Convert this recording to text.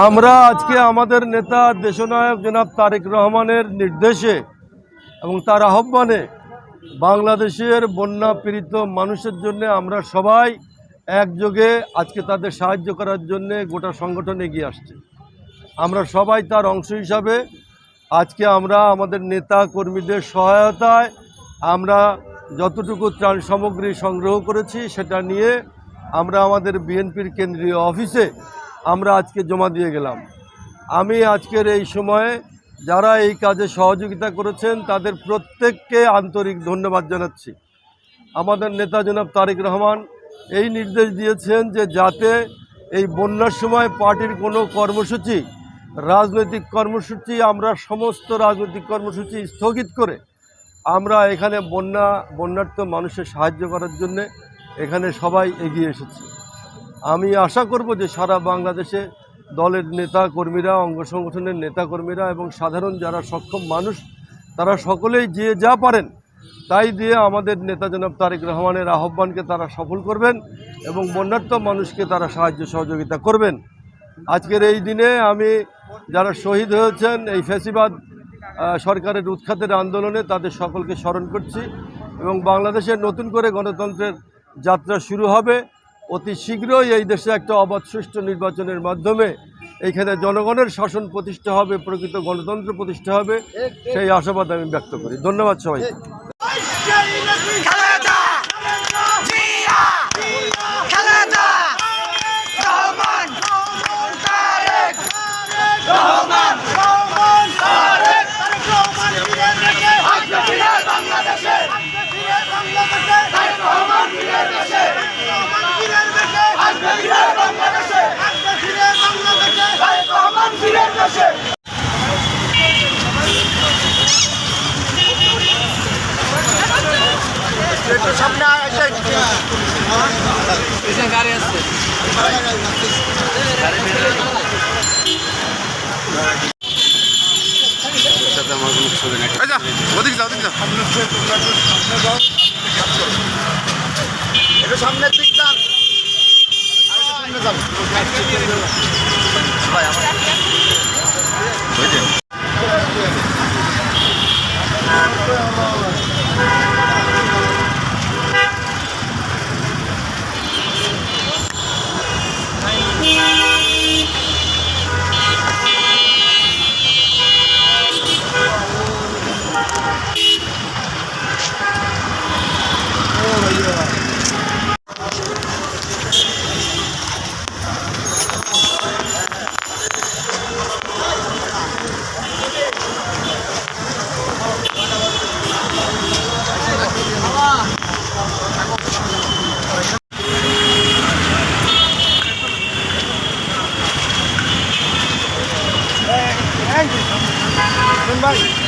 আমরা আজকে আমাদের নেতা দেশনায়ক জনাব তারেক রহমানের নির্দেশে এবং তার আহ্বানে বাংলাদেশের বন্যা পীড়িত মানুষের জন্য আমরা সবাই একযোগে আজকে তাদের সাহায্য করার জন্য গোটা সংগঠন এগিয়ে আসছে। আমরা সবাই তার অংশ হিসাবে আজকে আমরা আমাদের নেতা কর্মীদের সহায়তায় আমরা যতটুকু ত্রাণ সামগ্রী সংগ্রহ করেছি সেটা নিয়ে আমরা আমাদের বিএনপির কেন্দ্রীয় অফিসে আমরা আজকে জমা দিয়ে গেলাম। আমি আজকের এই সময়ে যারা এই কাজে সহযোগিতা করেছেন তাদের প্রত্যেককে আন্তরিক ধন্যবাদ জানাচ্ছি। আমাদের নেতা জনাব তারেক রহমান এই নির্দেশ দিয়েছেন যে যাতে এই বন্যার সময় পার্টির কোনো কর্মসূচি, রাজনৈতিক কর্মসূচি, আমরা সমস্ত রাজনৈতিক কর্মসূচি স্থগিত করে আমরা এখানে বন্যার্থ মানুষের সাহায্য করার জন্যে এখানে সবাই এগিয়ে এসেছি। আমি আশা করব যে সারা বাংলাদেশে দলের নেতা কর্মীরা, অঙ্গ সংগঠনের নেতা কর্মীরা এবং সাধারণ যারা সক্ষম মানুষ তারা সকলেই যে যা পারেন তাই দিয়ে আমাদের নেতা জনাব তারেক রহমানের আহ্বানকে তারা সফল করবেন এবং বন্যার্থ মানুষকে তারা সাহায্য সহযোগিতা করবেন। আজকের এই দিনে আমি যারা শহীদ হয়েছেন এই ফ্যাসিবাদ সরকারের উৎখাতের আন্দোলনে তাদের সকলকে স্মরণ করছি এবং বাংলাদেশে নতুন করে গণতন্ত্রের যাত্রা শুরু হবে। অতি শীঘ্রই এই দেশে একটা অবাধ সুষ্ঠু নির্বাচনের মাধ্যমে এইখানে জনগণের শাসন প্রতিষ্ঠা হবে, প্রকৃত গণতন্ত্র প্রতিষ্ঠা হবে, সেই আশাবাদ আমি ব্যক্ত করি। ধন্যবাদ সবাই। সামনে গাড়ি আসছে, সামনের দিক যান, ভাই।